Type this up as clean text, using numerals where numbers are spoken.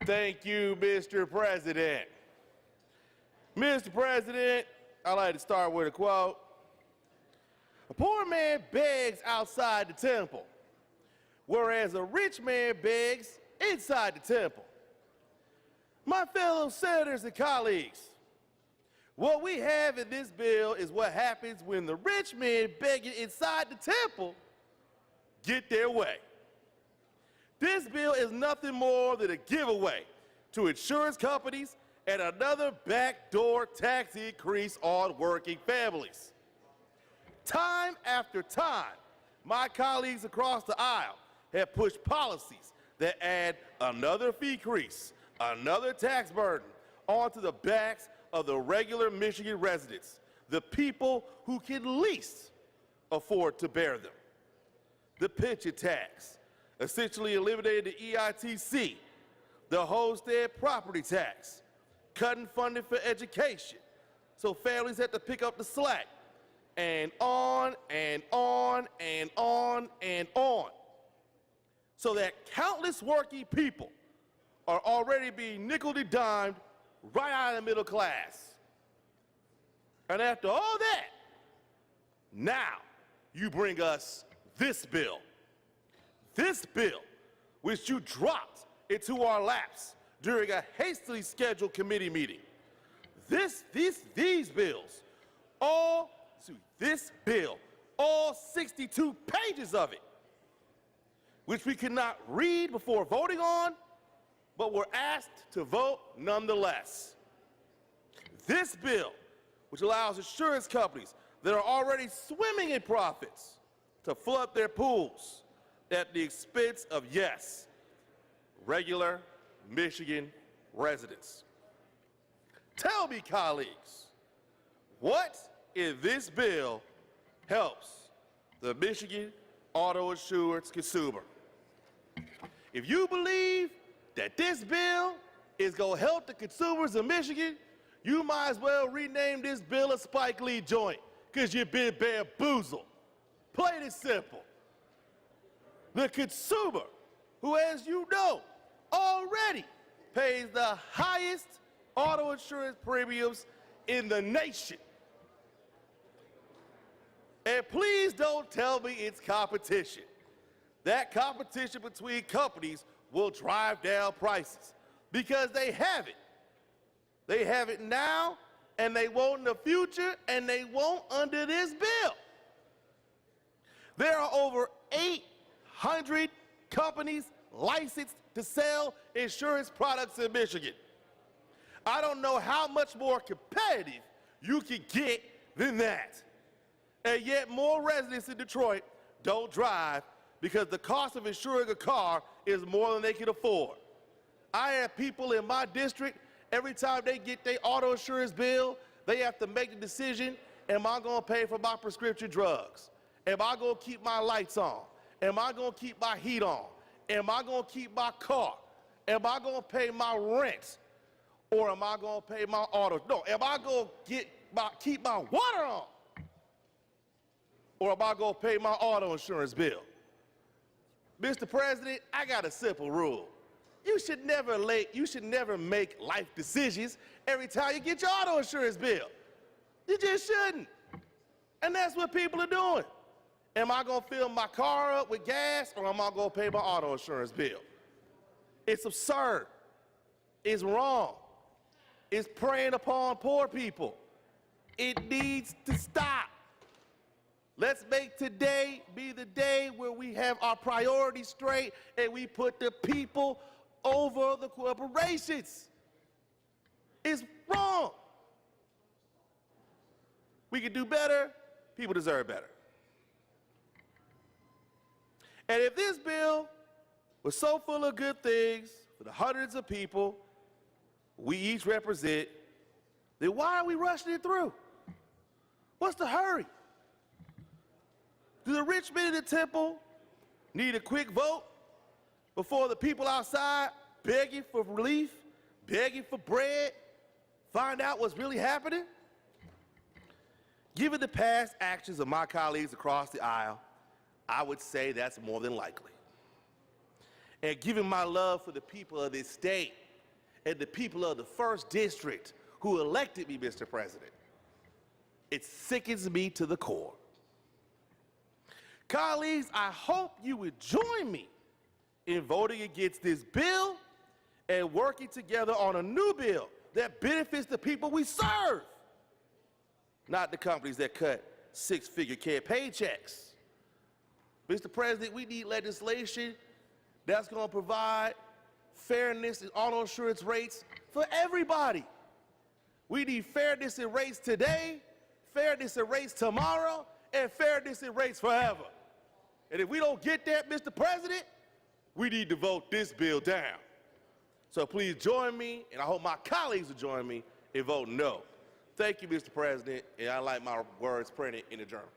Thank you, Mr. President. Mr. President, I'd like to start with a quote. A poor man begs outside the temple, whereas a rich man begs inside the temple. My fellow senators and colleagues, what we have in this bill is what happens when the rich men begging inside the temple get their way. This bill is nothing more than a giveaway to insurance companies and another backdoor tax increase on working families. Time after time, my colleagues across the aisle have pushed policies that add another fee increase, another tax burden onto the backs of the regular Michigan residents, the people who can least afford to bear them. The pension tax essentially eliminated the EITC, the homestead property tax, cutting funding for education, so families have to pick up the slack, and on and on and on and on, so that countless working people are already being nickeled and dimed right out of the middle class. And after all that, now you bring us this bill. This bill, which you dropped into our laps during a hastily scheduled committee meeting. This bill, all 62 pages of it, which we could not read before voting on, but were asked to vote nonetheless. This bill, which allows insurance companies that are already swimming in profits to flood their pools at the expense of, yes, regular Michigan residents. Tell me, colleagues, what in this bill helps the Michigan auto insurance consumer? If you believe that this bill is going to help the consumers of Michigan, you might as well rename this bill a Spike Lee joint, because you've been bamboozled. Plain and simple. The consumer, who, as you know, already pays the highest auto insurance premiums in the nation. And please don't tell me it's competition. That competition between companies will drive down prices, because they have it. They have it now, and they won't in the future, and they won't under this bill. There are over 800 companies licensed to sell insurance products in Michigan. I don't know how much more competitive you can get than that. And yet more residents in Detroit don't drive because the cost of insuring a car is more than they can afford. I have people in my district, every time they get their auto insurance bill, they have to make the decision, am I going to pay for my prescription drugs? Am I going to keep my lights on? Am I going to keep my heat on? Am I going to keep my car? Am I going to pay my rent? Or am I going to pay my auto? No, am I going to keep my water on? Or am I going to pay my auto insurance bill? Mr. President, I got a simple rule. You should never make life decisions every time you get your auto insurance bill. You just shouldn't. And that's what people are doing. Am I going to fill my car up with gas, or am I going to pay my auto insurance bill? It's absurd. It's wrong. It's preying upon poor people. It needs to stop. Let's make today be the day where we have our priorities straight and we put the people over the corporations. It's wrong. We can do better. People deserve better. And if this bill was so full of good things for the hundreds of people we each represent, then why are we rushing it through? What's the hurry? Do the rich men in the temple need a quick vote before the people outside begging for relief, begging for bread, find out what's really happening? Given the past actions of my colleagues across the aisle, I would say that's more than likely. And given my love for the people of this state, and the people of the 1st District who elected me, Mr. President. It sickens me to the core. Colleagues, I hope you would join me in voting against this bill and working together on a new bill that benefits the people we serve, not the companies that cut 6-figure campaign checks. Mr. President, we need legislation that's going to provide fairness in auto insurance rates for everybody. We need fairness in rates today, fairness in rates tomorrow, and fairness in rates forever. And if we don't get that, Mr. President, we need to vote this bill down. So please join me, and I hope my colleagues will join me in voting no. Thank you, Mr. President, and I like my words printed in the journal.